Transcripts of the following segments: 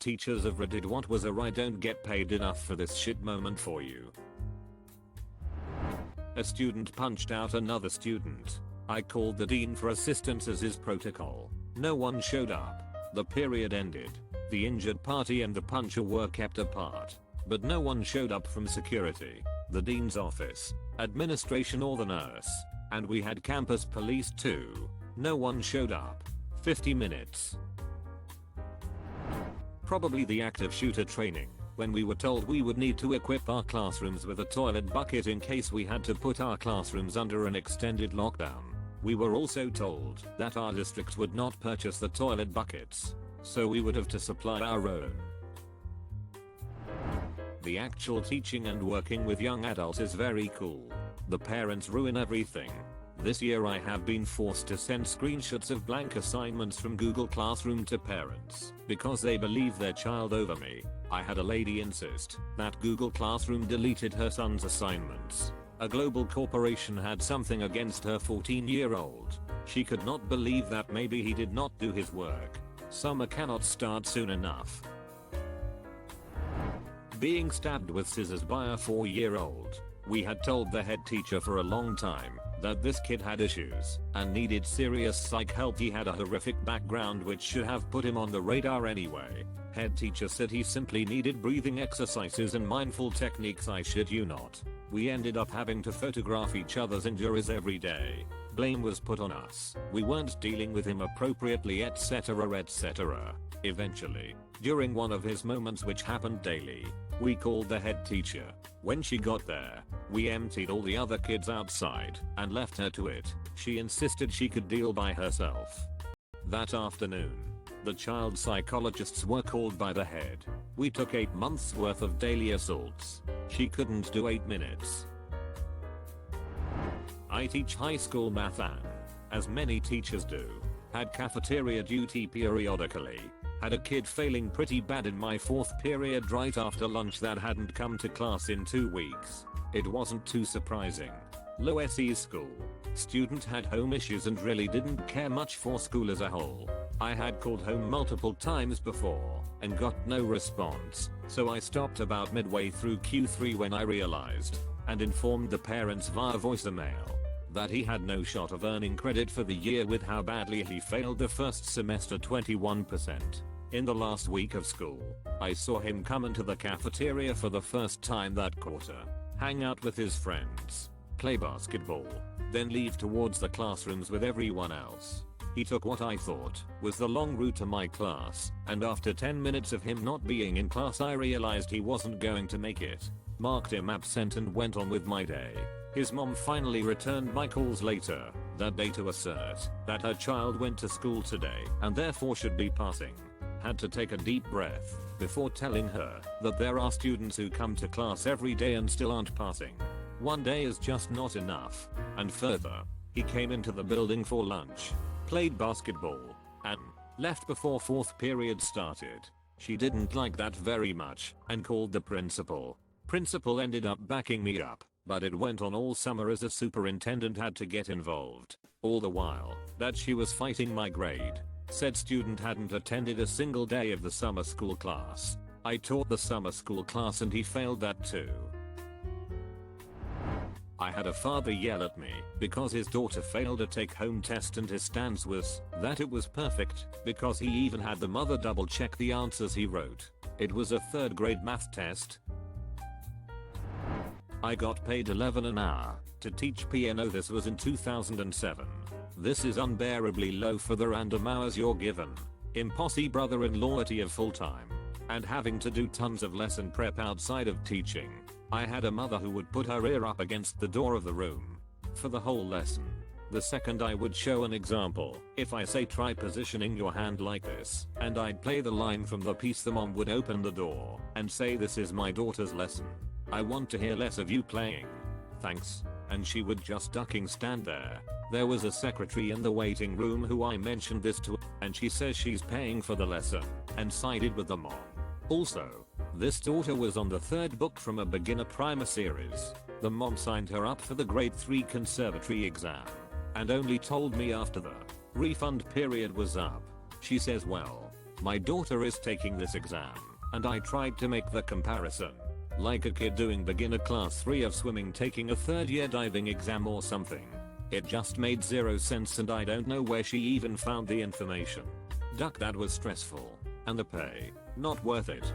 teachers of Reddit, what was a I don't get paid enough for this shit moment for you. A student punched out another student. I called the dean for assistance as is protocol. No one showed up. The period ended. The injured party and the puncher were kept apart. But no one showed up from security, the dean's office, administration or the nurse. And we had campus police too. No one showed up. 50 minutes. Probably the active shooter training, when we were told we would need to equip our classrooms with a toilet bucket in case we had to put our classrooms under an extended lockdown. We were also told that our district would not purchase the toilet buckets, so we would have to supply our own. The actual teaching and working with young adults is very cool. The parents ruin everything. This year I have been forced to send screenshots of blank assignments from Google Classroom to parents because they believe their child over me. I had a lady insist that Google Classroom deleted her son's assignments. A global corporation had something against her 14-year-old. She could not believe that maybe he did not do his work. Summer cannot start soon enough. Being stabbed with scissors by a 4-year-old. We had told the head teacher for a long time that this kid had issues and needed serious psych help. He had a horrific background which should have put him on the radar anyway. Head teacher said he simply needed breathing exercises and mindful techniques. I shit you not. We ended up having to photograph each other's injuries every day. Blame was put on us. We weren't dealing with him appropriately, etc, etc. Eventually, during one of his moments, which happened daily, we called the head teacher. When she got there, we emptied all the other kids outside and left her to it. She insisted she could deal by herself. That afternoon, the child psychologists were called by the head. We took 8 months worth of daily assaults. She couldn't do 8 minutes. I teach high school math and, as many teachers do, had cafeteria duty periodically. Had a kid failing pretty bad in my 4th period right after lunch that hadn't come to class in 2 weeks. It wasn't too surprising. Low SE school. Student had home issues and really didn't care much for school as a whole. I had called home multiple times before and got no response, so I stopped about midway through Q3 when I realized and informed the parents via voicemail that he had no shot of earning credit for the year with how badly he failed the first semester, 21%. In the last week of school, I saw him come into the cafeteria for the first time that quarter, hang out with his friends, play basketball, then leave towards the classrooms with everyone else. He took what I thought was the long route to my class, and after 10 minutes of him not being in class I realized he wasn't going to make it, marked him absent and went on with my day. His mom finally returned my calls later that day to assert that her child went to school today and therefore should be passing. Had to take a deep breath before telling her that there are students who come to class every day and still aren't passing. One day is just not enough. And further, he came into the building for lunch, played basketball, and left before 4th period started. She didn't like that very much and called the principal. Principal ended up backing me up, but it went on all summer as a superintendent had to get involved. All the while that she was fighting my grade. Said student hadn't attended a single day of the summer school class. I taught the summer school class and he failed that too. I had a father yell at me because his daughter failed a take-home test and his stance was that it was perfect because he even had the mother double check the answers he wrote. It was a 3rd grade math test. I got paid $11 an hour to teach piano. This was in 2007. This is unbearably low for the random hours you're given. Impossible brother-in-lawity of full-time. And having to do tons of lesson prep outside of teaching. I had a mother who would put her ear up against the door of the room for the whole lesson. The second I would show an example, if I say try positioning your hand like this, and I'd play the line from the piece, the mom would open the door and say, "This is my daughter's lesson. I want to hear less of you playing. Thanks." And she would just ducking stand there. There was a secretary in the waiting room who I mentioned this to, and she says she's paying for the lesson and sided with the mom. Also, this daughter was on the 3rd book from a beginner primer series. The mom signed her up for the grade 3 conservatory exam and only told me after the refund period was up. She says, "Well, My daughter is taking this exam, and I tried to make the comparison. Like a kid doing beginner class 3 of swimming taking a 3rd year diving exam or something. It just made zero sense and I don't know where she even found the information. Duck, that was stressful. And the pay, not worth it.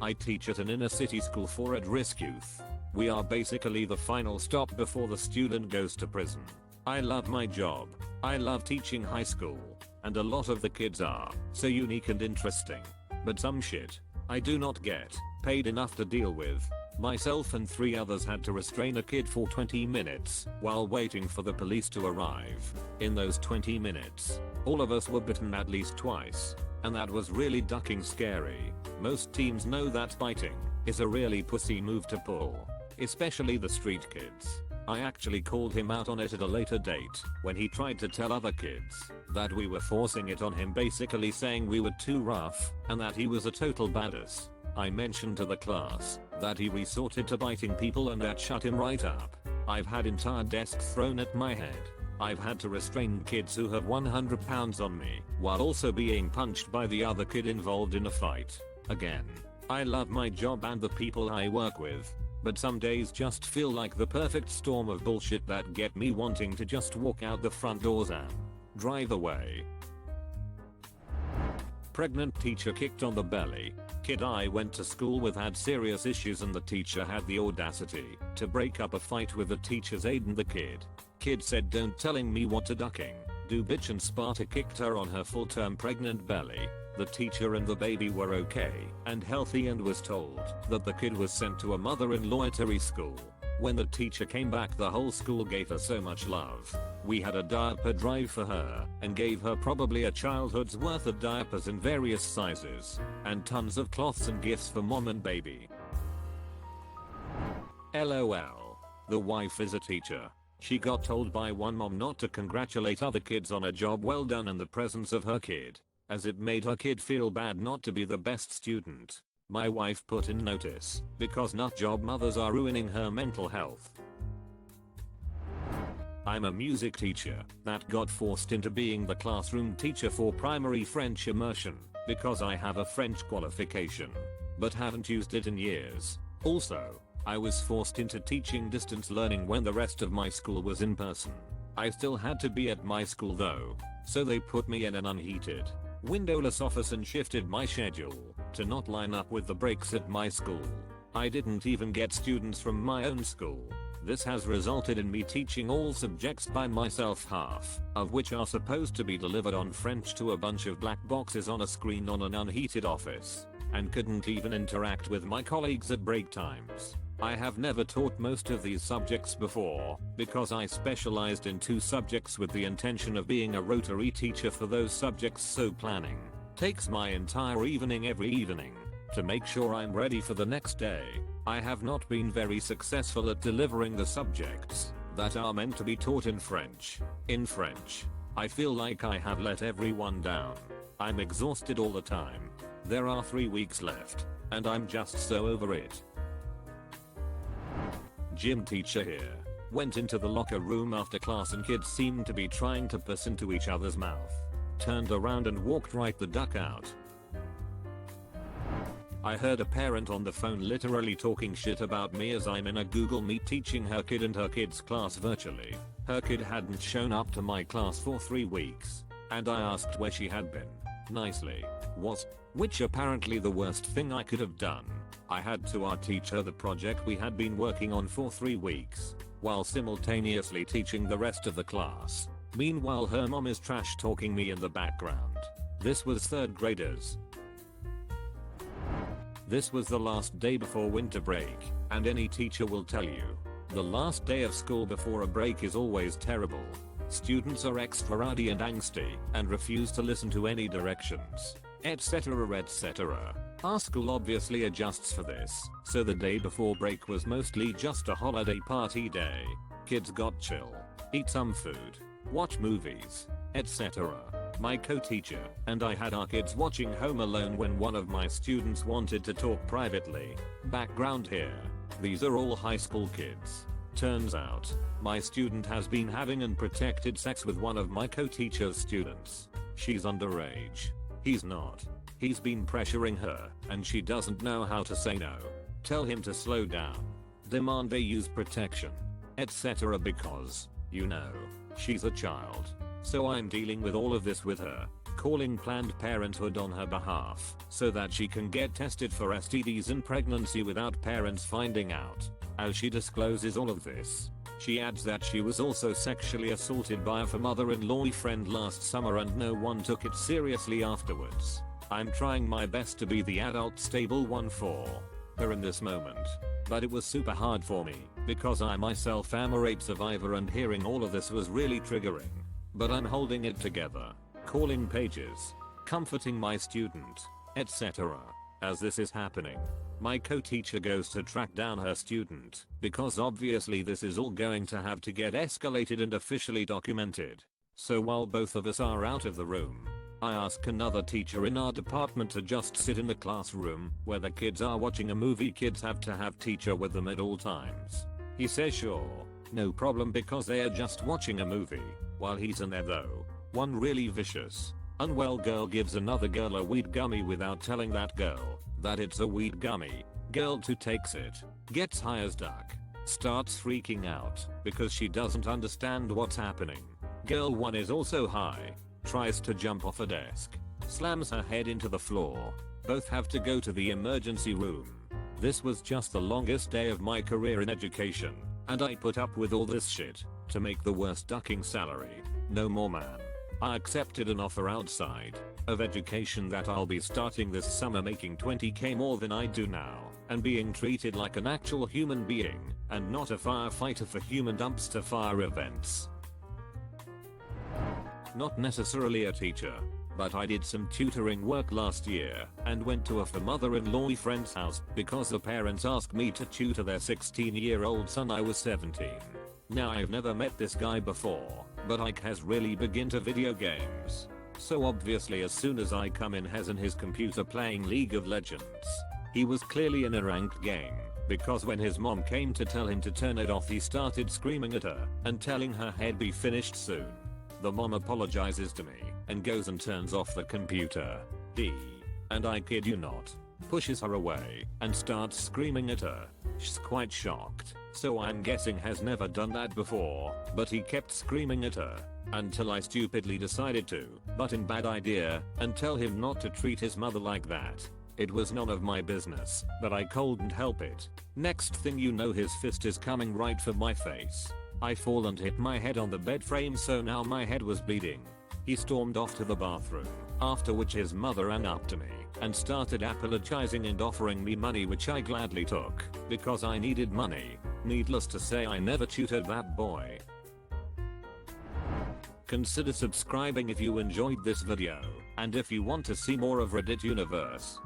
I teach at an inner city school for at-risk youth. We are basically the final stop before the student goes to prison. I love my job. I love teaching high school. And a lot of the kids are so unique and interesting. But some shit I do not get paid enough to deal with. Myself and 3 others had to restrain a kid for 20 minutes while waiting for the police to arrive. In those 20 minutes, all of us were bitten at least twice. And that was really ducking scary. Most teens know that biting is a really pussy move to pull. Especially the street kids. I actually called him out on it at a later date when he tried to tell other kids that we were forcing it on him, basically saying we were too rough and that he was a total badass. I mentioned to the class that he resorted to biting people and that shut him right up. I've had entire desks thrown at my head. I've had to restrain kids who have 100 pounds on me while also being punched by the other kid involved in a fight. Again, I love my job and the people I work with. But some days just feel like the perfect storm of bullshit that get me wanting to just walk out the front doors and drive away. Pregnant teacher kicked on the belly. Kid I went to school with had serious issues and the teacher had the audacity to break up a fight with the teacher's aide and the kid. Kid said, "Don't telling me what to ducking do, bitch," and Sparta kicked her on her full-term pregnant belly. The teacher and the baby were okay and healthy and was told that the kid was sent to a mother-in-law school. When the teacher came back, the whole school gave her so much love. We had a diaper drive for her and gave her probably a childhood's worth of diapers in various sizes and tons of cloths and gifts for mom and baby. LOL. The wife is a teacher. She got told by one mom not to congratulate other kids on a job well done in the presence of her kid, as it made her kid feel bad not to be the best student. My wife put in notice because nut job mothers are ruining her mental health. I'm a music teacher that got forced into being the classroom teacher for primary French immersion because I have a French qualification, but haven't used it in years. Also, I was forced into teaching distance learning when the rest of my school was in person. I still had to be at my school though, so they put me in an unheated, windowless office and shifted my schedule to not line up with the breaks at my school. I didn't even get students from my own school. This has resulted in me teaching all subjects by myself, half of which are supposed to be delivered on French to a bunch of black boxes on a screen on an unheated office, and couldn't even interact with my colleagues at break times. I have never taught most of these subjects before because I specialized in 2 subjects with the intention of being a rotary teacher for those subjects, so planning takes my entire evening every evening to make sure I'm ready for the next day. I have not been very successful at delivering the subjects that are meant to be taught in French. In French, I feel like I have let everyone down. I'm exhausted all the time. There are 3 weeks left, and I'm just so over it. Gym teacher here. Went into the locker room after class and kids seemed to be trying to piss into each other's mouth. Turned around and walked right the duck out. I heard a parent on the phone literally talking shit about me as I'm in a Google Meet teaching her kid and her kid's class virtually. Her kid hadn't shown up to my class for 3 weeks, and I asked where she had been. Nicely. Which apparently the worst thing I could have done. I had to teach her the project we had been working on for 3 weeks, while simultaneously teaching the rest of the class. Meanwhile her mom is trash talking me in the background. This was 3rd graders. This was the last day before winter break, and any teacher will tell you, the last day of school before a break is always terrible. Students are extra rowdy and angsty, and refuse to listen to any directions, etc etc. Our school obviously adjusts for this, so the day before break was mostly just a holiday party day. Kids got chill, eat some food, watch movies, etc. My co-teacher and I had our kids watching Home Alone when one of my students wanted to talk privately. Background here. These are all high school kids. Turns out, my student has been having unprotected sex with one of my co-teacher's students. She's underage. He's not. He's been pressuring her, and she doesn't know how to say no. Tell him to slow down. Demand they use protection, etc. because, you know, she's a child. So I'm dealing with all of this with her, calling Planned Parenthood on her behalf so that she can get tested for STDs and pregnancy without parents finding out. As she discloses all of this, she adds that she was also sexually assaulted by a mother-in-law friend last summer and no one took it seriously afterwards. I'm trying my best to be the adult stable one for her in this moment, but it was super hard for me because I myself am a rape survivor and hearing all of this was really triggering. But I'm holding it together, calling pages, comforting my student, etc. As this is happening, my co-teacher goes to track down her student because obviously this is all going to have to get escalated and officially documented. So while both of us are out of the room, I ask another teacher in our department to just sit in the classroom where the kids are watching a movie. Kids have to have teacher with them at all times. He says sure, no problem because they are just watching a movie. While he's in there though, one really vicious, unwell girl gives another girl a weed gummy without telling that girl that it's a weed gummy. Girl 2 takes it, gets high as duck, starts freaking out because she doesn't understand what's happening. Girl 1 is also high, tries to jump off a desk, slams her head into the floor. Both have to go to the emergency room. This was just the longest day of my career in education, and I put up with all this shit to make the worst ducking salary. No more, man. I accepted an offer outside of education that I'll be starting this summer making 20k more than I do now and being treated like an actual human being and not a firefighter for human dumpster fire events. Not necessarily a teacher, but I did some tutoring work last year and went to a mother-in-law friend's house because the parents asked me to tutor their 16-year-old son. I was 17. Now I've never met this guy before, but Ike has really big into video games. So obviously as soon as I come in has in his computer playing League of Legends. He was clearly in a ranked game, because when his mom came to tell him to turn it off he started screaming at her and telling her he'd be finished soon. The mom apologizes to me and goes and turns off the computer. And I kid you not, pushes her away and starts screaming at her. She's quite shocked, so I'm guessing has never done that before, but he kept screaming at her until I stupidly decided to butt in bad idea and tell him not to treat his mother like that. It was none of my business, but I couldn't help it. Next thing you know his fist is coming right for my face. I fall and hit my head on the bed frame, so now my head was bleeding. He stormed off to the bathroom, after which his mother ran up to me and started apologizing and offering me money, which I gladly took because I needed money. Needless to say, I never tutored that boy. Consider subscribing if you enjoyed this video, and if you want to see more of Reddit Universe,